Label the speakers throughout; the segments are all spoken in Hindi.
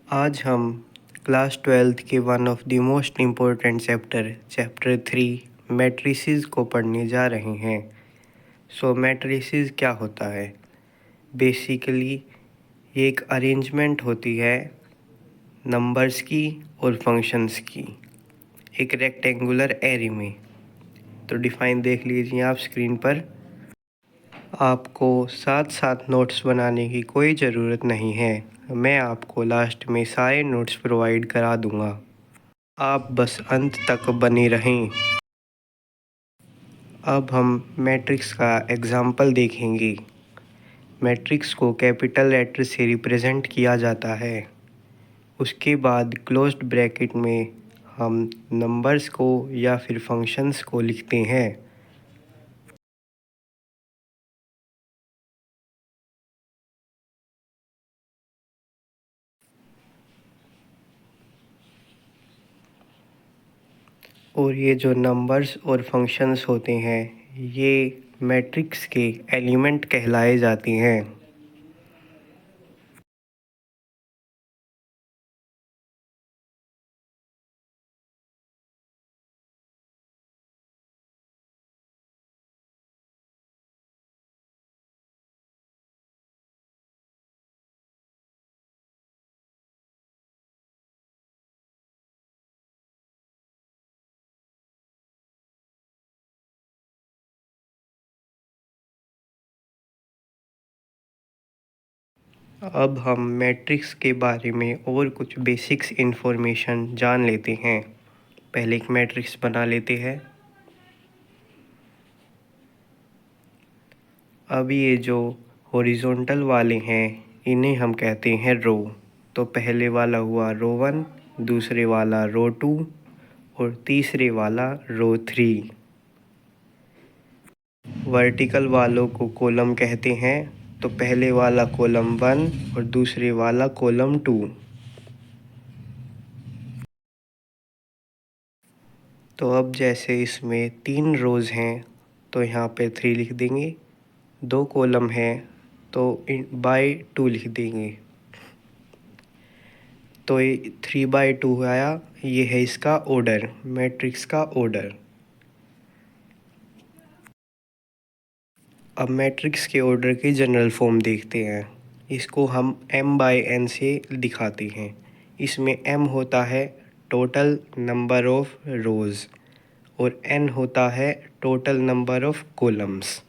Speaker 1: आज हम क्लास 12th के one of the most important chapter 3 matrices को पढ़ने जा रहे हैं। सो मैट्रिसेस क्या होता है? बेसिकली ये एक अरेंजमेंट होती है नंबर्स की और फंक्शंस की एक रेक्टेंगुलर एरे में। तो डिफ़ाइन देख लीजिए आप स्क्रीन पर। आपको साथ साथ नोट्स बनाने की कोई ज़रूरत नहीं है, मैं आपको लास्ट में सारे नोट्स प्रोवाइड करा दूँगा, आप बस अंत तक बने रहें। अब हम मैट्रिक्स का एग्ज़ाम्पल देखेंगे। मैट्रिक्स को कैपिटल लेटर से रिप्रेजेंट किया जाता है। उसके बाद क्लोज्ड ब्रैकेट में हम नंबर्स को या फिर फंक्शंस को लिखते हैं। और ये जो नंबर्स और फंक्शंस होते हैं ये मैट्रिक्स के एलिमेंट कहलाए जाते हैं। अब हम मैट्रिक्स के बारे में और कुछ बेसिक्स इन्फॉर्मेशन जान लेते हैं। पहले एक मैट्रिक्स बना लेते हैं। अब ये जो हॉरिजॉन्टल वाले हैं इन्हें हम कहते हैं रो। तो पहले वाला हुआ रो 1, दूसरे वाला रो 2 और तीसरे वाला रो 3। वर्टिकल वालों को कॉलम कहते हैं। तो पहले वाला कॉलम 1 और दूसरे वाला कॉलम 2। तो अब जैसे इसमें 3 रोज़ हैं तो यहाँ पे 3 लिख देंगे। 2 कॉलम है तो बाय 2 लिख देंगे। तो ये 3/2 आया। ये है इसका ऑर्डर, मैट्रिक्स का ऑर्डर। अब मैट्रिक्स के ऑर्डर की जनरल फॉर्म देखते हैं। इसको हम m/n से दिखाते हैं। इसमें m होता है टोटल नंबर ऑफ़ रोज़ और n होता है टोटल नंबर ऑफ़ कॉलम्स।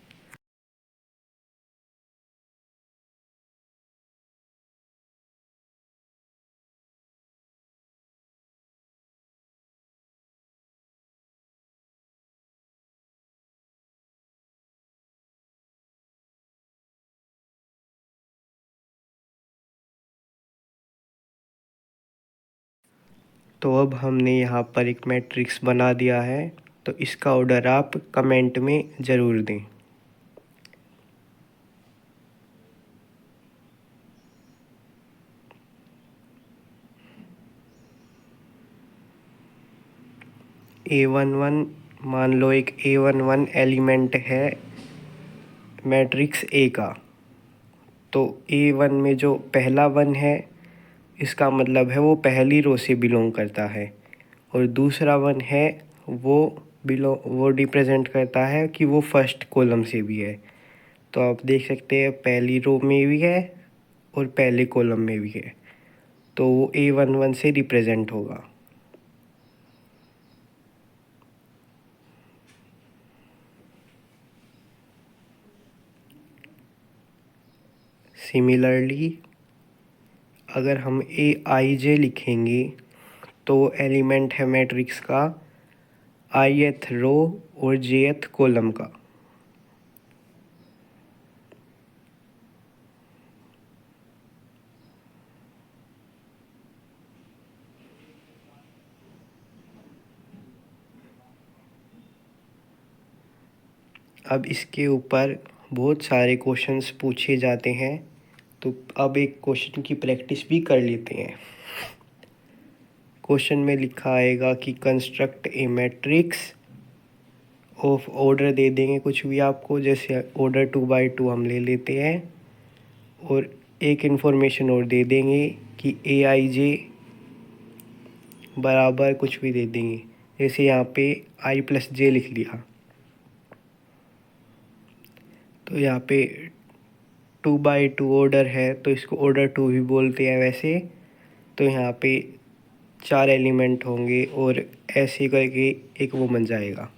Speaker 1: तो अब हमने यहाँ पर एक मैट्रिक्स बना दिया है, तो इसका ऑर्डर आप कमेंट में ज़रूर दें। A11 मान लो एक A11 एलिमेंट है मैट्रिक्स A का। तो A1 में जो पहला 1 है इसका मतलब है वो पहली रो से बिलोंग करता है, और दूसरा 1 है वो रिप्रेजेंट करता है कि वो फर्स्ट कॉलम से भी है। तो आप देख सकते हैं पहली रो में भी है और पहले कॉलम में भी है, तो वो A11 से रिप्रेजेंट होगा। सिमिलरली अगर हम Aij लिखेंगे तो एलिमेंट है मैट्रिक्स का ith रो और jth कॉलम का। अब इसके ऊपर बहुत सारे क्वेश्चंस पूछे जाते हैं, तो अब एक क्वेश्चन की प्रैक्टिस भी कर लेते हैं। क्वेश्चन में लिखा आएगा कि construct a matrix of order दे देंगे कुछ भी आपको, जैसे ऑर्डर 2/2 हम ले लेते हैं, और एक इन्फॉर्मेशन और दे देंगे कि ए आई जे बराबर कुछ भी दे देंगे। जैसे यहाँ पे आई प्लस जे लिख लिया, तो यहाँ पे 2/2 ऑर्डर है तो इसको ऑर्डर 2 भी बोलते हैं वैसे। तो यहाँ पे 4 एलिमेंट होंगे और ऐसे करके एक वो बन जाएगा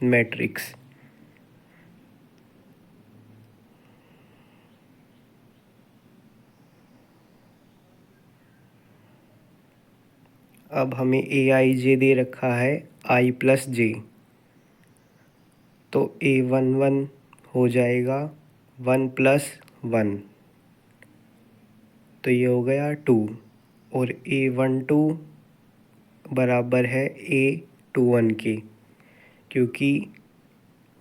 Speaker 1: मैट्रिक्स। अब हमें ए आई जे दे रखा है आई प्लस जे, तो A11 हो जाएगा 1 + 1, तो ये हो गया 2। और A12 बराबर है A21 के, क्योंकि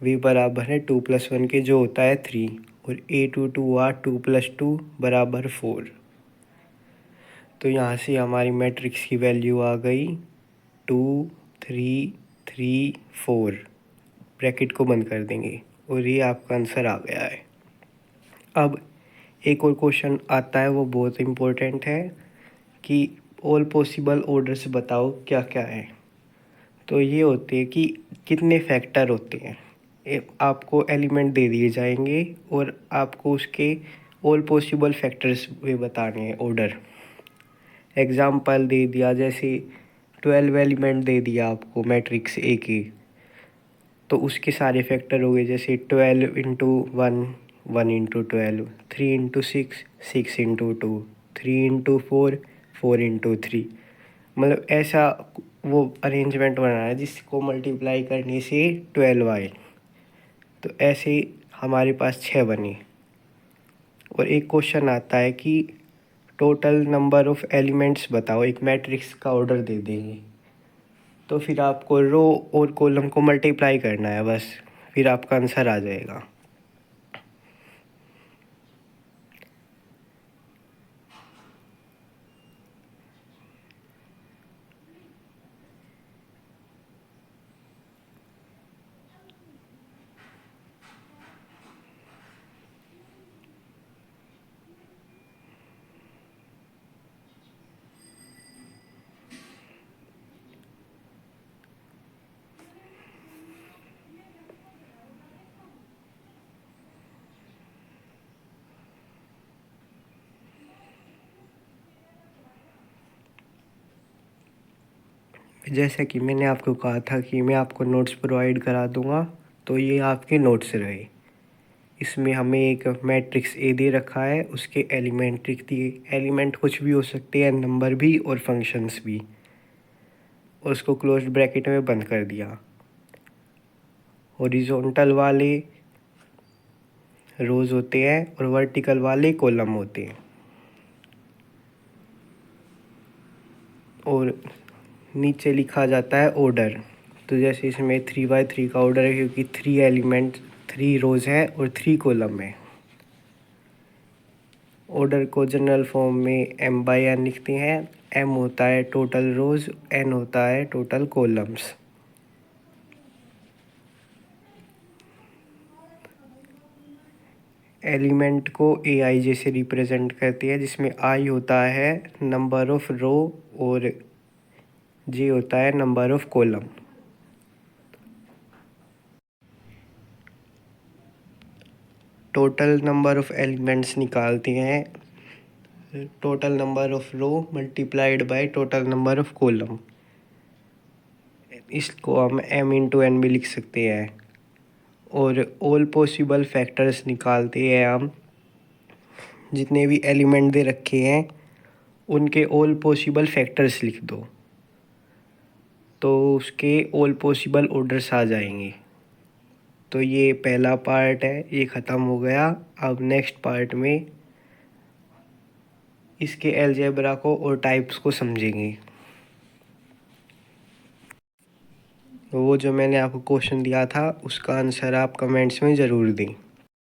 Speaker 1: वे बराबर है 2 + 1 के जो होता है 3। और A22 हुआ 2 + 2 बराबर 4। तो यहाँ से हमारी मैट्रिक्स की वैल्यू आ गई 2 3 3 4। ब्रैकेट को बंद कर देंगे और ये आपका आंसर आ गया है। अब एक और क्वेश्चन आता है, वो बहुत इम्पोर्टेंट है कि ऑल पॉसिबल ऑर्डर्स बताओ क्या क्या है। तो ये होते हैं कि कितने फैक्टर होते हैं। आपको एलिमेंट दे दिए जाएंगे और आपको उसके ऑल पॉसिबल फैक्टर्स भी बताने हैं ऑर्डर। एग्जाम्पल दे दिया, जैसे 12 एलिमेंट दे दिया आपको मैट्रिक्स ए की, तो उसके सारे फैक्टर हो गए। जैसे 12 × 1 1 × 12, 3 × 6 6 × 2, 3 × 4 4 × 3। मतलब ऐसा वो अरेंजमेंट बना है जिसको मल्टीप्लाई करने से 12 आए। तो ऐसे हमारे पास 6 बने। और एक क्वेश्चन आता है कि टोटल नंबर ऑफ़ एलिमेंट्स बताओ। एक मैट्रिक्स का ऑर्डर दे देंगे, तो फिर आपको रो और कॉलम को मल्टीप्लाई करना है बस, फिर आपका आंसर आ जाएगा। जैसे कि मैंने आपको कहा था कि मैं आपको नोट्स प्रोवाइड करा दूंगा, तो ये आपके नोट्स रहे। इसमें हमें एक मैट्रिक्स ए दे रखा है, उसके एलिमेंट लिख दिए। एलिमेंट कुछ भी हो सकते हैं, नंबर भी और फंक्शंस भी। और उसको क्लोज ब्रैकेट में बंद कर दिया। हॉरिजॉन्टल वाले रोज़ होते हैं और वर्टिकल वाले कॉलम होते हैं। और नीचे लिखा जाता है ऑर्डर। तो जैसे इसमें 3/3 का ऑर्डर है, क्योंकि 3 एलिमेंट 3 रोज़ है और 3 कॉलम है। ऑर्डर को जनरल फॉर्म में m/n लिखते हैं। m होता है टोटल रोज़, n होता है टोटल कॉलम्स। एलिमेंट को ए आई जे से रिप्रेजेंट करते हैं, जिसमें आई होता है नंबर ऑफ़ रो और जे होता है number of column. Total number of elements निकालते हैं total number of row multiplied by total number of column. इसको हम m × n भी लिख सकते हैं। और ऑल पॉसिबल फैक्टर्स निकालते हैं हम। जितने भी एलिमेंट दे रखे हैं उनके ऑल पॉसिबल फैक्टर्स लिख दो, तो उसके ऑल पॉसिबल ऑर्डर्स आ जाएंगे। तो ये पहला पार्ट है, ये ख़त्म हो गया। अब नेक्स्ट पार्ट में इसके अलजेब्रा को और टाइप्स को समझेंगे। वो जो मैंने आपको क्वेश्चन दिया था उसका आंसर आप कमेंट्स में ज़रूर दें।